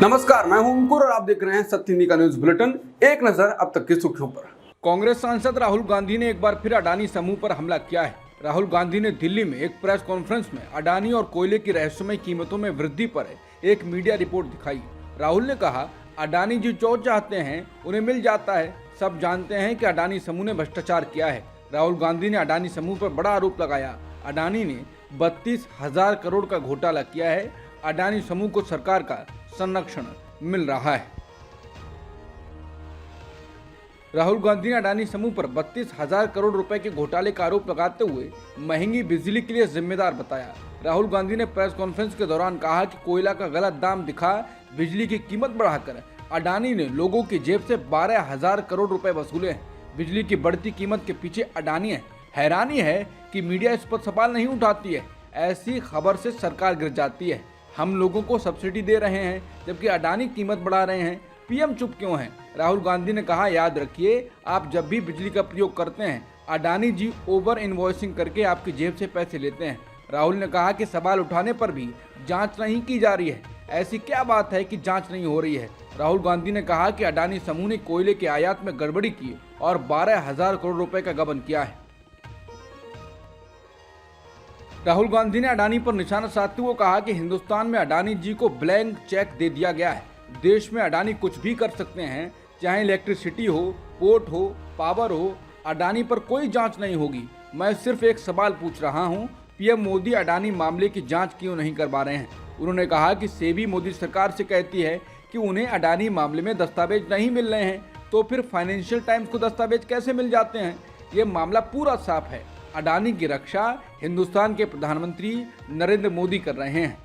नमस्कार, मैं हूं अंकुर और आप देख रहे हैं सत्य हिंदी का न्यूज बुलेटिन। एक नजर अब तक की सुर्खियों पर। कांग्रेस सांसद राहुल गांधी ने एक बार फिर अडानी समूह पर हमला किया है। राहुल गांधी ने दिल्ली में एक प्रेस कॉन्फ्रेंस में अडानी और कोयले की रहस्यमय कीमतों में वृद्धि पर एक मीडिया रिपोर्ट दिखाई। राहुल ने कहा, अडानी जी जो चाहते हैं उन्हें मिल जाता है। सब जानते हैं कि अडानी समूह ने भ्रष्टाचार किया है। राहुल गांधी ने अडानी समूह पर बड़ा आरोप लगाया। अडानी ने 32,000 करोड़ का घोटाला किया है। अडानी समूह को सरकार का संरक्षण मिल रहा है। राहुल गांधी ने अडानी समूह पर 32,000 करोड़ रुपए के घोटाले का आरोप लगाते हुए महंगी बिजली के लिए जिम्मेदार बताया। राहुल गांधी ने प्रेस कॉन्फ्रेंस के दौरान कहा कि कोयला का गलत दाम दिखा बिजली की कीमत बढ़ाकर अडानी ने लोगों की जेब से 12,000 करोड़ रुपए वसूले हैं। बिजली की बढ़ती कीमत के पीछे अडानी है। हैरानी है कि मीडिया इस पर सवाल नहीं उठाती है। ऐसी खबर से सरकार गिर जाती है। हम लोगों को सब्सिडी दे रहे हैं जबकि अडानी कीमत बढ़ा रहे हैं। पीएम चुप क्यों हैं? राहुल गांधी ने कहा, याद रखिए, आप जब भी बिजली का प्रयोग करते हैं अडानी जी ओवर इनवॉइसिंग करके आपकी जेब से पैसे लेते हैं। राहुल ने कहा कि सवाल उठाने पर भी जांच नहीं की जा रही है। ऐसी क्या बात है कि जांच नहीं हो रही है? राहुल गांधी ने कहा कि अडानी समूह ने कोयले के आयात में गड़बड़ी की और 12,000 करोड़ रुपए का गबन किया है। राहुल गांधी ने अडानी पर निशाना साधते हुए कहा कि हिंदुस्तान में अडानी जी को ब्लैंक चेक दे दिया गया है। देश में अडानी कुछ भी कर सकते हैं, चाहे इलेक्ट्रिसिटी हो, पोर्ट हो, पावर हो। अडानी पर कोई जांच नहीं होगी। मैं सिर्फ एक सवाल पूछ रहा हूं, पीएम मोदी अडानी मामले की जांच क्यों नहीं करवा रहे हैं? उन्होंने कहा कि सेबी मोदी सरकार से कहती है कि उन्हें अडानी मामले में दस्तावेज नहीं मिल रहे हैं, तो फिर फाइनेंशियल टाइम्स को दस्तावेज कैसे मिल जाते हैं? ये मामला पूरा साफ है। अडानी की रक्षा हिंदुस्तान के प्रधानमंत्री नरेंद्र मोदी कर रहे हैं।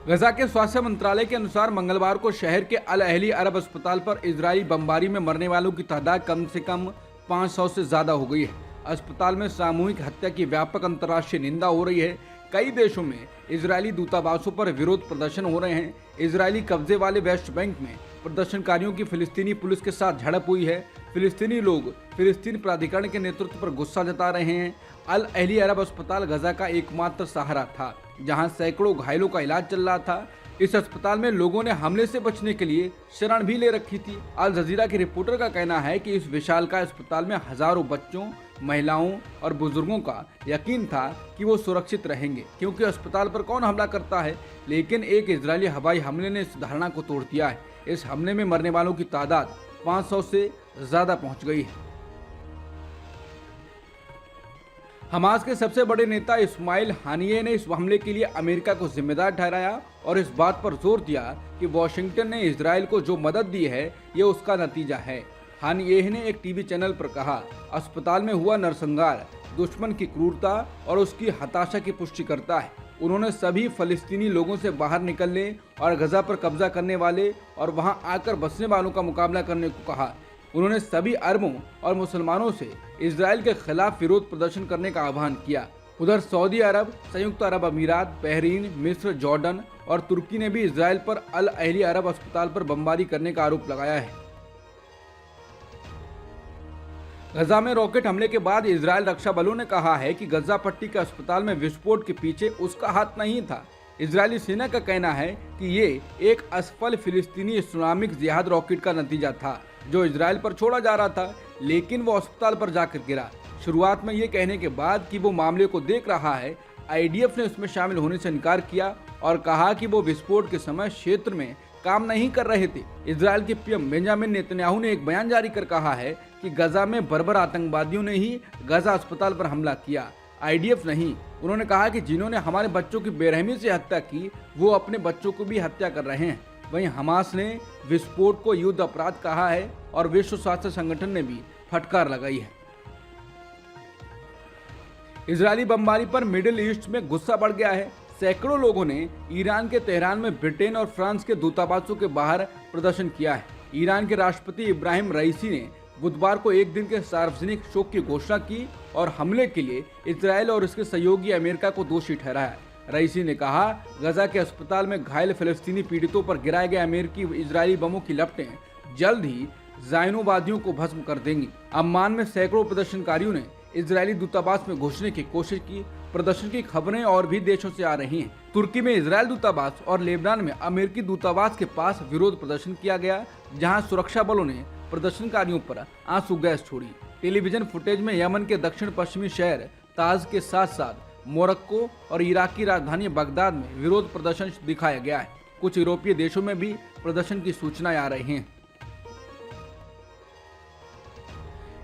गजा के स्वास्थ्य मंत्रालय के अनुसार मंगलवार को शहर के अल अहली अरब अस्पताल पर इजरायली बमबारी में मरने वालों की तादाद कम से कम 500 से ज्यादा हो गई है। अस्पताल में सामूहिक हत्या की व्यापक अंतर्राष्ट्रीय निंदा हो रही है। कई देशों में इजरायली दूतावासों पर विरोध प्रदर्शन हो रहे हैं। इजरायली कब्जे वाले वेस्ट बैंक में प्रदर्शनकारियों की फिलिस्तीनी पुलिस के साथ झड़प हुई है। फिलिस्तीनी लोग फिलिस्तीन प्राधिकरण के नेतृत्व पर गुस्सा जता रहे हैं। अल अहली अरब अस्पताल गजा का एकमात्र सहारा था, जहां सैकड़ों घायलों का इलाज चल रहा था। इस अस्पताल में लोगों ने हमले से बचने के लिए शरण भी ले रखी थी। अल जजीरा के रिपोर्टर का कहना है कि इस विशालकाय अस्पताल में हजारों बच्चों, महिलाओं और बुजुर्गों का यकीन था कि वो सुरक्षित रहेंगे, क्योंकि अस्पताल पर कौन हमला करता है। लेकिन एक इजरायली हवाई हमले ने इस धारणा को तोड़ दिया है। इस हमले में मरने वालों की तादाद 500 से ज्यादा पहुंच गई है। हमास के सबसे बड़े नेता इस्माइल हानिये ने इस हमले के लिए अमेरिका को जिम्मेदार ठहराया और इस बात पर जोर दिया कि वॉशिंगटन ने इजराइल को जो मदद दी है ये उसका नतीजा है। हानिये ने एक टीवी चैनल पर कहा, अस्पताल में हुआ नरसंहार दुश्मन की क्रूरता और उसकी हताशा की पुष्टि करता है। उन्होंने सभी फलस्तीनी लोगों से बाहर निकलने और गजा पर कब्जा करने वाले और वहां आकर बसने वालों का मुकाबला करने को कहा। उन्होंने सभी अरबों और मुसलमानों से इजराइल के खिलाफ विरोध प्रदर्शन करने का आह्वान किया। उधर सऊदी अरब, संयुक्त अरब अमीरात, बहरीन, मिस्र, जॉर्डन और तुर्की ने भी इजराइल पर अल अहली अरब अस्पताल पर बमबारी करने का आरोप लगाया है। गजा में रॉकेट हमले के बाद इजरायल रक्षा बलों ने कहा है कि गजा पट्टी के अस्पताल में विस्फोट के पीछे उसका हाथ नहीं था। इजरायली सेना का कहना है कि ये एक असफल फिलिस्तीनी इस्लामिक जिहाद रॉकेट का नतीजा था जो इजरायल पर छोड़ा जा रहा था, लेकिन वो अस्पताल पर जाकर गिरा। शुरुआत में ये कहने के बाद कि वो मामले को देख रहा है, आईडीएफ ने उसमें शामिल होने से इनकार किया और कहा कि वो विस्फोट के समय क्षेत्र में काम नहीं कर रहे थे। इजरायल के पीएम बेंजामिन नेतन्याहू ने एक बयान जारी कर कहा है कि गजा में बर्बर आतंकवादियों ने ही गजा अस्पताल पर हमला किया, आईडीएफ नहीं। उन्होंने कहा कि जिन्होंने हमारे बच्चों की बेरहमी से हत्या की वो अपने बच्चों को भी हत्या कर रहे हैं। वहीं हमास ने विस्फोट को युद्ध अपराध कहा है और विश्व स्वास्थ्य संगठन ने भी फटकार लगाई है। इजरायली बमबारी पर मिडिल ईस्ट में गुस्सा बढ़ गया है। सैकड़ों लोगों ने ईरान के तेहरान में ब्रिटेन और फ्रांस के दूतावासों के बाहर प्रदर्शन किया है। ईरान के राष्ट्रपति इब्राहिम रईसी ने बुधवार को एक दिन के सार्वजनिक शोक की घोषणा की और हमले के लिए इजरायल और इसके सहयोगी अमेरिका को दोषी ठहराया। रईसी ने कहा, गजा के अस्पताल में घायल फिलिस्तीनी पीड़ितों पर गिराए गए अमेरिकी इजरायली बमों की लपटें जल्द ही ज़ायनोवादियों को भस्म कर देंगी। अम्मान में सैकड़ों प्रदर्शनकारियों ने इजरायली दूतावास में घुसने की कोशिश की। प्रदर्शन की खबरें और भी देशों से आ रही हैं। तुर्की में इजरायल दूतावास और लेबनान में अमेरिकी दूतावास के पास विरोध प्रदर्शन किया गया, जहां सुरक्षा बलों ने प्रदर्शनकारियों पर आंसू गैस छोड़ी। टेलीविजन फुटेज में यमन के दक्षिण पश्चिमी शहर ताज के साथ साथ मोरक्को और इराक की राजधानी बगदाद में विरोध प्रदर्शन दिखाया गया है। कुछ यूरोपीय देशों में भी प्रदर्शन की सूचनाएं आ रही हैं।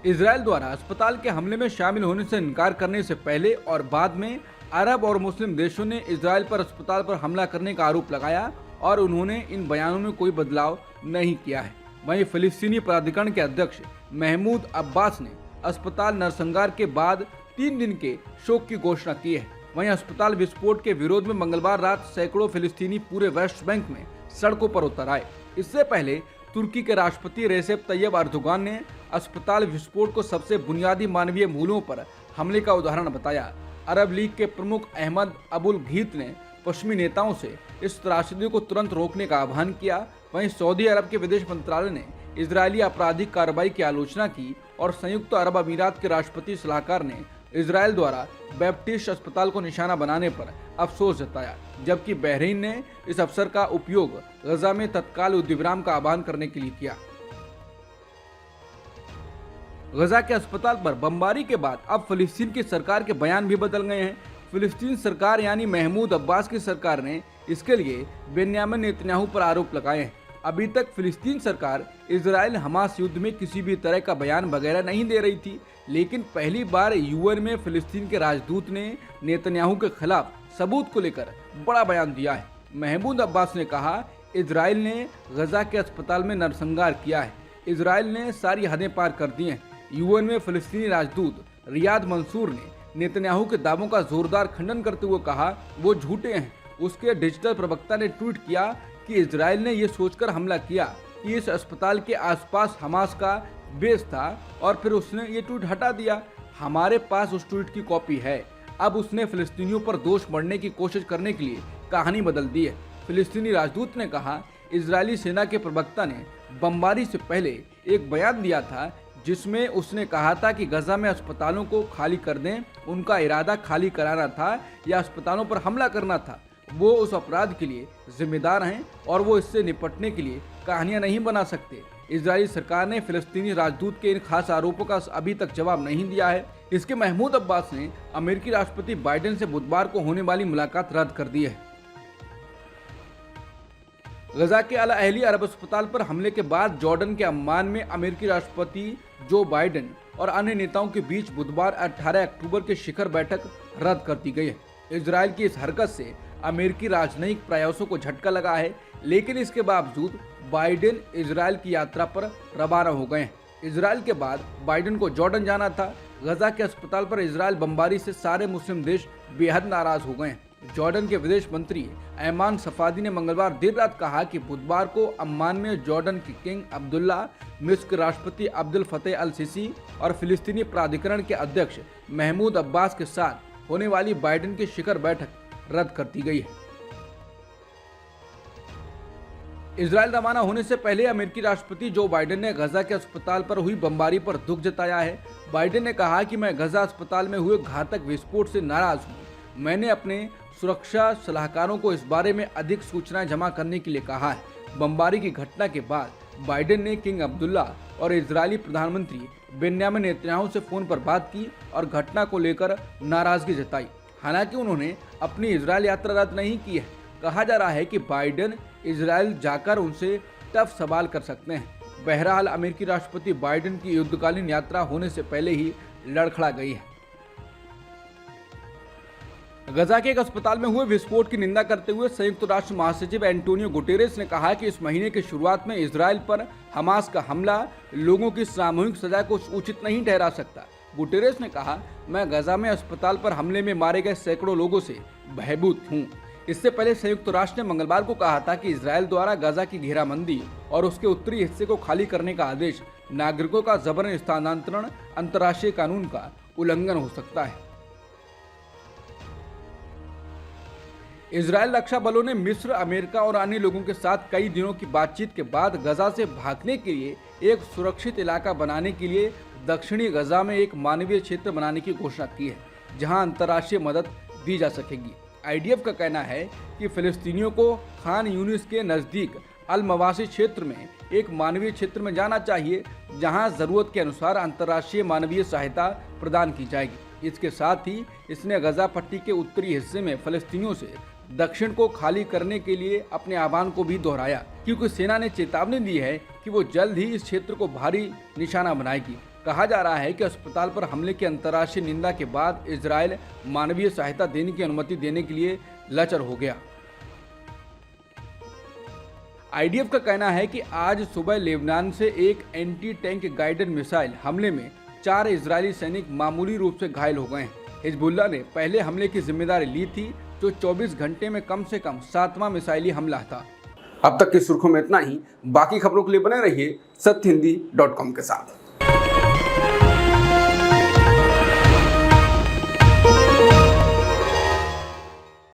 इजरायल द्वारा अस्पताल के हमले में शामिल होने से इनकार करने से पहले और बाद में अरब और मुस्लिम देशों ने इजरायल पर अस्पताल पर हमला करने का आरोप लगाया और उन्होंने इन बयानों में कोई बदलाव नहीं किया है। वहीं फिलिस्तीनी प्राधिकरण के अध्यक्ष महमूद अब्बास ने अस्पताल नरसंहार के बाद 3 दिन के शोक की घोषणा की है। वहीं अस्पताल विस्फोट के विरोध में मंगलवार रात सैकड़ों फिलिस्तीनी पूरे वेस्ट बैंक में सड़कों पर उतर आए। इससे पहले तुर्की के राष्ट्रपति रेसेप तैयब अर्दोगान ने अस्पताल विस्फोट को सबसे बुनियादी मानवीय मूल्यों पर हमले का उदाहरण बताया। अरब लीग के प्रमुख अहमद अबुल घीत ने पश्चिमी नेताओं से इस त्रासदी को तुरंत रोकने का आह्वान किया। वहीं सऊदी अरब के विदेश मंत्रालय ने इजरायली आपराधिक कार्रवाई की आलोचना की और संयुक्त अरब अमीरात के राष्ट्रपति सलाहकार ने इजरायल द्वारा बैप्टिस्ट अस्पताल को निशाना बनाने पर अफसोस जताया, जबकि बहरीन ने इस अवसर का उपयोग गजा में तत्काल युद्धविराम का आह्वान करने के लिए किया। गजा के अस्पताल पर बमबारी के बाद अब फिलिस्तीन की सरकार के बयान भी बदल गए हैं। फिलिस्तीन सरकार यानी महमूद अब्बास की सरकार ने इसके लिए बेन्यामिन नेतन्याहू पर आरोप लगाए हैं। अभी तक फिलिस्तीन सरकार इजरायल हमास युद्ध में किसी भी तरह का बयान वगैरह नहीं दे रही थी, लेकिन पहली बार यूएन में फिलिस्तीन के राजदूत ने नेतन्याहू के खिलाफ सबूत को लेकर बड़ा बयान दिया है। महमूद अब्बास ने कहा, इजरायल ने गजा के अस्पताल में नरसंहार किया है। इजरायल ने सारी हदें पार कर दी हैं। यूएन में फिलिस्तीनी राजदूत रियाद मंसूर ने नेतन्याहू के दावों का जोरदार खंडन करते हुए कहा वो झूठे हैं। उसके डिजिटल प्रवक्ता ने ट्वीट किया कि इजरायल ने यह सोचकर हमला किया कि इस अस्पताल के आसपास हमास का बेस था और फिर उसने ये ट्वीट हटा दिया। हमारे पास उस ट्वीट की कॉपी है। अब उसने फिलिस्तीनियों पर दोष मढ़ने की कोशिश करने के लिए कहानी बदल दी है। फिलिस्तीनी राजदूत ने कहा, इजरायली सेना के प्रवक्ता ने बमबारी से पहले एक बयान दिया था जिसमें उसने कहा था कि गजा में अस्पतालों को खाली कर दें। उनका इरादा खाली कराना था या अस्पतालों पर हमला करना था। वो उस अपराध के लिए जिम्मेदार हैं और वो इससे निपटने के लिए कहानियां नहीं बना सकते। इजरायली सरकार ने फिलिस्तीनी राजदूत के इन खास आरोपों का अभी तक जवाब नहीं दिया है। इसके महमूद अब्बास ने अमेरिकी राष्ट्रपति बाइडेन से बुधवार को होने वाली मुलाकात रद्द कर दी है। गजा के अल अहली अरब अस्पताल पर हमले के बाद जॉर्डन के अम्मान में अमेरिकी राष्ट्रपति जो बाइडेन और अन्य नेताओं के बीच बुधवार 18 अक्टूबर के शिखर बैठक रद्द कर दी गई है। इजरायल की इस हरकत से अमेरिकी राजनयिक प्रयासों को झटका लगा है, लेकिन इसके बावजूद बाइडेन इजरायल की यात्रा पर रवाना हो गए हैं। इजरायल के बाद बाइडेन को जॉर्डन जाना था। गजा के अस्पताल पर इजरायल बमबारी से सारे मुस्लिम देश बेहद नाराज हो गए हैं। जॉर्डन के विदेश मंत्री ऐमान सफादी ने मंगलवार देर रात कहा कि बुधवार को अम्मान में जॉर्डन के किंग अब्दुल्ला, मिस्र के राष्ट्रपति अब्दुल फतेह अल सीसी और फिलिस्तीनी प्राधिकरण के अध्यक्ष महमूद अब्बास के साथ होने वाली बाइडेन की शिखर बैठक रद्द कर दी गई है। इजरायल रवाना होने से पहले अमेरिकी राष्ट्रपति जो बाइडेन ने गजा के अस्पताल पर हुई बमबारी पर दुख जताया है। बाइडेन ने कहा कि मैं गजा अस्पताल में हुए घातक विस्फोट से नाराज हूं। मैंने अपने सुरक्षा सलाहकारों को इस बारे में अधिक सूचनाएं जमा करने के लिए कहा है। बमबारी की घटना के बाद बाइडेन ने किंग अब्दुल्ला और इजरायली प्रधानमंत्री बेन्यामिन नेतन्याहू से फोन पर बात की और घटना को लेकर नाराजगी जताई। हालांकि उन्होंने अपनी इजरायल यात्रा रद्द नहीं की है। कहा जा रहा है कि बाइडेन इजरायल जाकर उनसे टफ सवाल कर सकते हैं। बहरहाल अमेरिकी राष्ट्रपति बाइडेन की युद्धकालीन यात्रा होने से पहले ही लड़खड़ा गई है। गजा के एक अस्पताल में हुए विस्फोट की निंदा करते हुए संयुक्त राष्ट्र महासचिव एंटोनियो गुटेरेस ने कहा कि इस महीने की शुरुआत में इजरायल पर हमास का हमला लोगों की सामूहिक सजा को उचित नहीं ठहरा सकता। गुटेरेस ने कहा, मैं गजा में अस्पताल पर हमले में मारे गए सैकड़ों लोगों से भयभीत हूँ। इससे पहले संयुक्त राष्ट्र ने मंगलवार को कहा था कि इजरायल द्वारा गजा की घेराबंदी और उसके उत्तरी हिस्से को खाली करने का आदेश नागरिकों का जबरन स्थानांतरण अंतर्राष्ट्रीय कानून का उल्लंघन हो सकता है। इजरायल रक्षा बलों ने मिस्र, अमेरिका और अन्य लोगों के साथ कई दिनों की बातचीत के बाद गजा से भागने के लिए एक सुरक्षित इलाका बनाने के लिए दक्षिणी गजा में एक मानवीय क्षेत्र बनाने की घोषणा की है, जहां अंतर्राष्ट्रीय मदद दी जा सकेगी। आईडीएफ का कहना है कि फिलिस्तीनियों को खान यूनिस के नज़दीक अल मवासी क्षेत्र में एक मानवीय क्षेत्र में जाना चाहिए, जहां ज़रूरत के अनुसार अंतर्राष्ट्रीय मानवीय सहायता प्रदान की जाएगी। इसके साथ ही इसने गजा पट्टी के उत्तरी हिस्से में फिलिस्तीनियों से दक्षिण को खाली करने के लिए अपने आह्वान को भी दोहराया, क्योंकि सेना ने चेतावनी दी है कि वो जल्द ही इस क्षेत्र को भारी निशाना बनाएगी। कहा जा रहा है कि अस्पताल पर हमले की अंतर्राष्ट्रीय निंदा के बाद इजरायल मानवीय सहायता देने की अनुमति देने के लिए लचर हो गया। आईडीएफ का कहना है कि आज सुबह लेबनान से एक एंटी टैंक गाइडेड मिसाइल हमले में 4 इजरायली सैनिक मामूली रूप से घायल हो गए हैं। हिजबुल्लाह ने पहले हमले की जिम्मेदारी ली थी, जो 24 घंटे में कम से कम 7वां मिसाइली हमला था। अब तक की सुर्खियों में इतना ही। बाकी खबरों के लिए बने रहिए सत्यहिंदी.com के साथ।